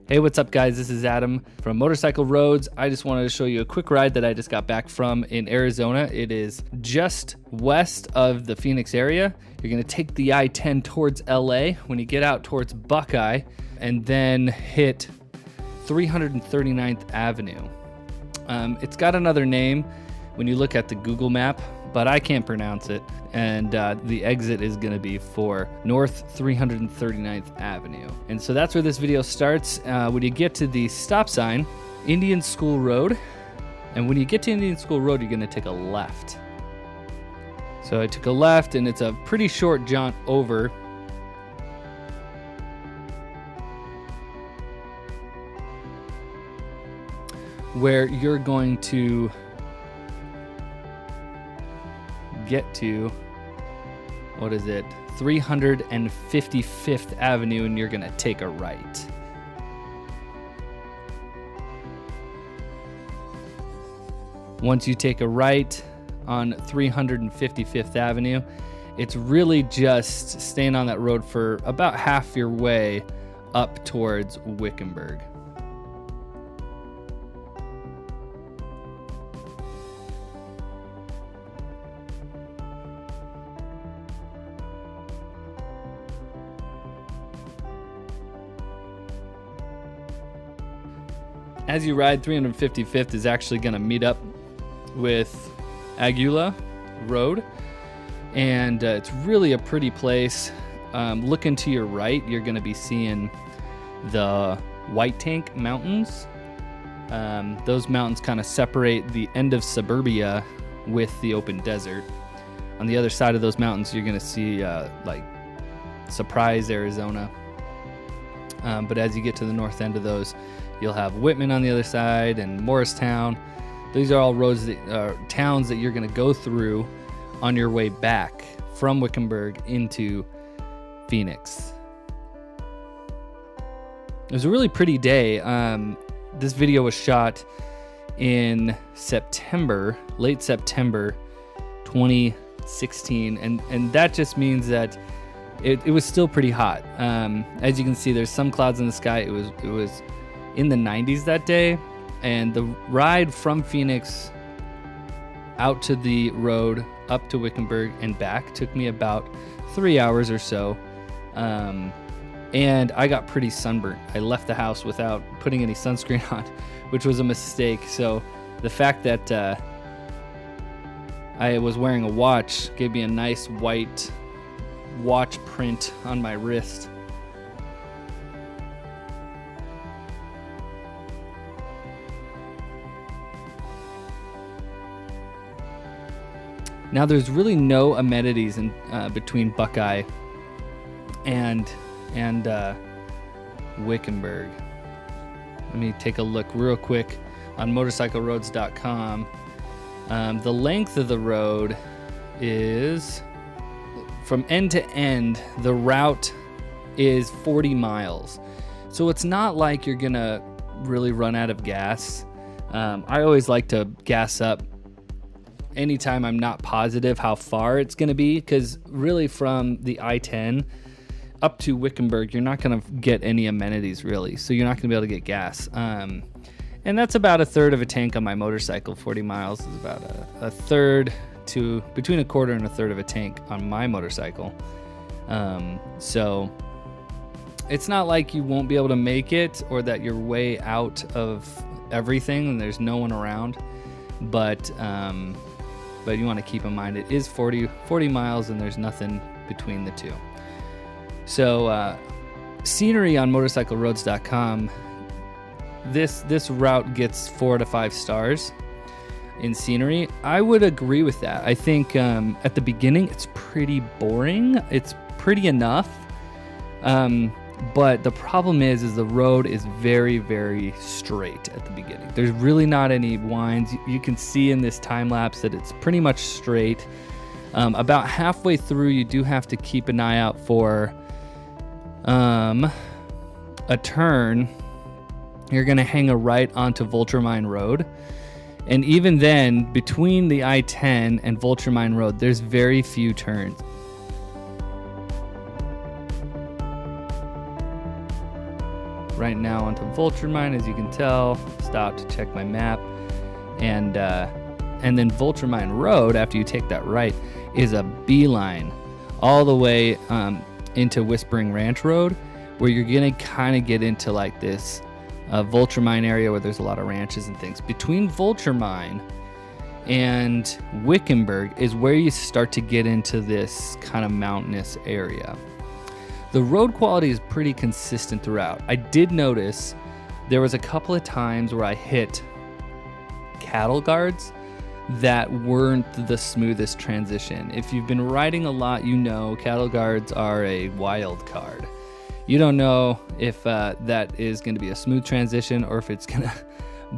Hey, what's up guys? This is Adam from Motorcycle Roads. I just wanted to show you a quick ride that I just got back from in Arizona. It is just west of the Phoenix area. You're gonna take the I-10 towards LA when you get out towards Buckeye and then hit 339th Avenue. It's got another name when you look at the Google map, but I can't pronounce it. And the exit is gonna be for North 339th Avenue. And so that's where this video starts. When you get to the stop sign, Indian School Road, and when you get to Indian School Road, you're gonna take a left. So I took a left, and it's a pretty short jaunt over. Where you're going to get to, what is it, 355th Avenue, and you're gonna take a right. Once you take a right on 355th Avenue, it's really just staying on that road for about half your way up towards Wickenburg. As you ride, 355th is actually going to meet up with Aguila Road, and it's really a pretty place. Looking to your right, you're going to be seeing the White Tank Mountains. Those mountains kind of separate the end of suburbia with the open desert. On the other side of those mountains, you're going to see like Surprise, Arizona. But as you get to the north end of those, you'll have Whitman on the other side and Morristown. These are all roads that towns that you're going to go through on your way back from Wickenburg into Phoenix. It was a really pretty day. This video was shot in September, late September 2016, and that just means that it was still pretty hot. As you can see, there's some clouds in the sky. It was in the 90s that day, and the ride from Phoenix out to the road up to Wickenburg and back took me about 3 hours or so, and I got pretty sunburnt. I left the house without putting any sunscreen on, which was a mistake. So the fact that I was wearing a watch gave me a nice white watch print on my wrist. Now there's really no amenities in between Buckeye and Wickenburg. Let me take a look real quick on MotoCycleRoads.com. The length of the road is, from end to end, the route is 40 miles. So it's not like you're gonna really run out of gas. I always like to gas up anytime I'm not positive how far it's going to be, because really from the I-10 up to Wickenburg, you're not going to get any amenities really, so you're not going to be able to get gas. And that's about a third of a tank on my motorcycle. 40 miles is about a third to between a quarter and a third of a tank on my motorcycle. So it's not like you won't be able to make it or that you're way out of everything and there's no one around, but you want to keep in mind it is 40 miles and there's nothing between the two. So scenery on MotoCycleRoads.com, this route gets 4 to 5 stars in scenery. I would agree with that. I think at the beginning it's pretty boring. It's pretty enough, but the problem is the road is very, very straight at the beginning. There's really not any winds. You can see in this time lapse that it's pretty much straight. About halfway through, you do have to keep an eye out for a turn. You're going to hang a right onto Vulture Mine Road. And even then, between the I-10 and Vulture Mine Road, there's very few turns. right now onto Vulture Mine, as you can tell. Stop to check my map. And then Vulture Mine Road, after you take that right, is a beeline all the way into Whispering Ranch Road, where you're gonna kind of get into like this Vulture Mine area where there's a lot of ranches and things. Between Vulture Mine and Wickenburg is where you start to get into this kind of mountainous area. The road quality is pretty consistent throughout. I did notice there was a couple of times where I hit cattle guards that weren't the smoothest transition. If you've been riding a lot, you know cattle guards are a wild card. You don't know if that is going to be a smooth transition or if it's going to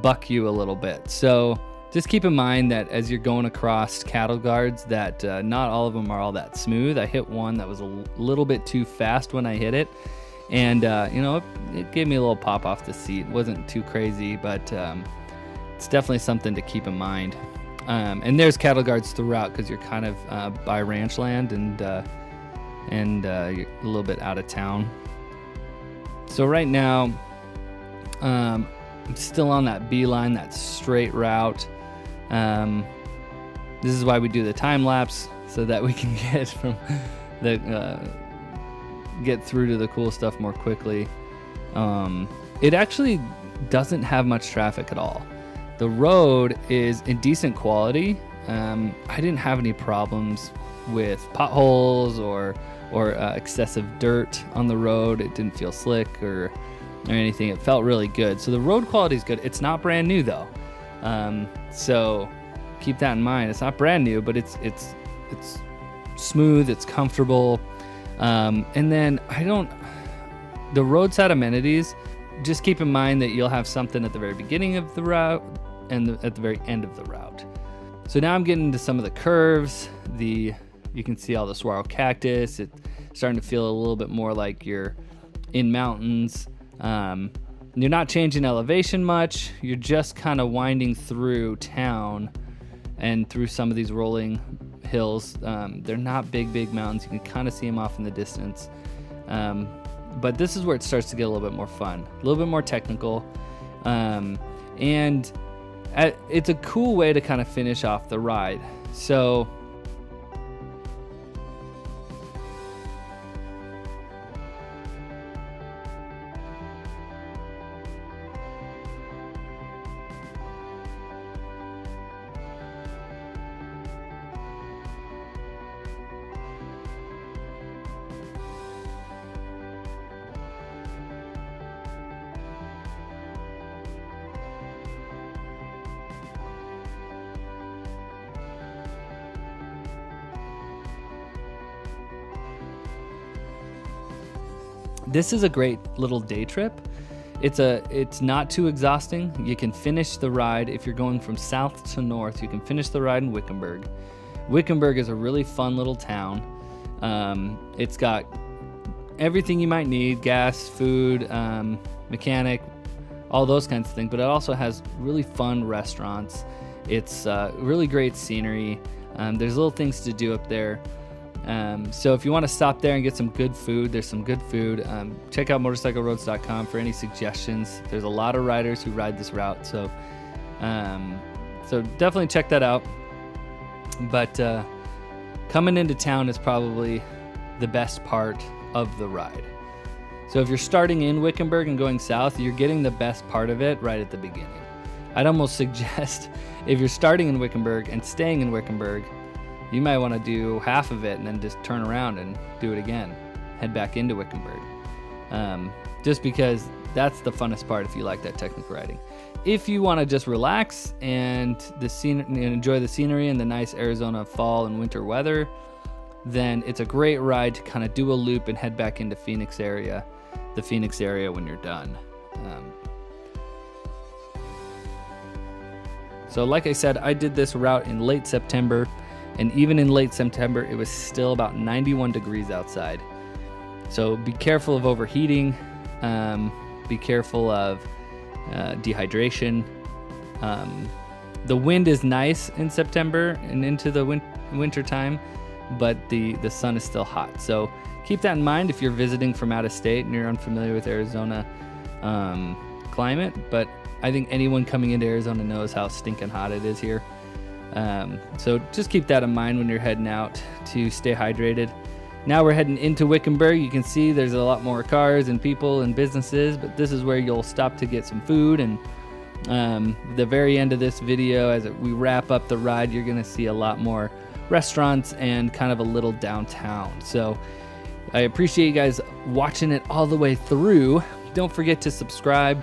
buck you a little bit. So just keep in mind that as you're going across cattle guards, that not all of them are all that smooth. I hit one that was a little bit too fast when I hit it, and it gave me a little pop off the seat. It wasn't too crazy, but it's definitely something to keep in mind. And there's cattle guards throughout because you're kind of by ranch land and you're a little bit out of town. So right now, I'm still on that beeline, that straight route. This is why we do the time lapse, so that we can get from get through to the cool stuff more quickly. It actually doesn't have much traffic at all. The road is in decent quality. I didn't have any problems with potholes or excessive dirt on the road. It didn't feel slick or anything. It felt really good. So the road quality is good. It's not brand new though. So keep that in mind. It's not brand new, but it's smooth, it's comfortable. And then the roadside amenities, just keep in mind that you'll have something at the very beginning of the route and at the very end of the route. So now I'm getting into some of the curves. You can see all the saguaro cactus. It's starting to feel a little bit more like you're in mountains. You're not changing elevation much. You're just kind of winding through town and through some of these rolling hills. They're not big mountains. You can kind of see them off in the distance. But this is where it starts to get a little bit more fun, a little bit more technical. And it's a cool way to kind of finish off the ride. So this is a great little day trip. It's not too exhausting. You can finish the ride if you're going from south to north. You can finish the ride in Wickenburg. Wickenburg is a really fun little town. It's got everything you might need: gas, food, mechanic, all those kinds of things. But it also has really fun restaurants. It's really great scenery. There's little things to do up there. So if you want to stop there and get some good food, there's some good food. Check out MotoTimelapse.com for any suggestions. There's a lot of riders who ride this route, so definitely check that out. But coming into town is probably the best part of the ride. So if you're starting in Wickenburg and going south, you're getting the best part of it right at the beginning. I'd almost suggest if you're starting in Wickenburg and staying in Wickenburg, you might want to do half of it and then just turn around and do it again. Head back into Wickenburg. Just because that's the funnest part if you like that technical riding. If you want to just relax and enjoy the scenery and the nice Arizona fall and winter weather, then it's a great ride to kind of do a loop and head back into the Phoenix area when you're done. So like I said, I did this route in late September. And even in late September, it was still about 91 degrees outside. So be careful of overheating. Be careful of dehydration. The wind is nice in September and into the winter time, but the sun is still hot. So keep that in mind if you're visiting from out of state and you're unfamiliar with Arizona climate, but I think anyone coming into Arizona knows how stinking hot it is here. So just keep that in mind when you're heading out to stay hydrated. Now we're heading into Wickenburg. You can see there's a lot more cars and people and businesses, but this is where you'll stop to get some food. And the very end of this video, as we wrap up the ride, you're gonna see a lot more restaurants and kind of a little downtown. So I appreciate you guys watching it all the way through. Don't forget to subscribe.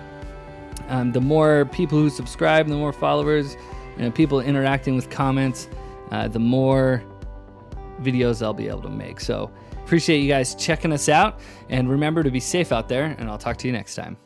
The more people who subscribe, the more followers and people interacting with comments, the more videos I'll be able to make. So appreciate you guys checking us out, and remember to be safe out there, and I'll talk to you next time.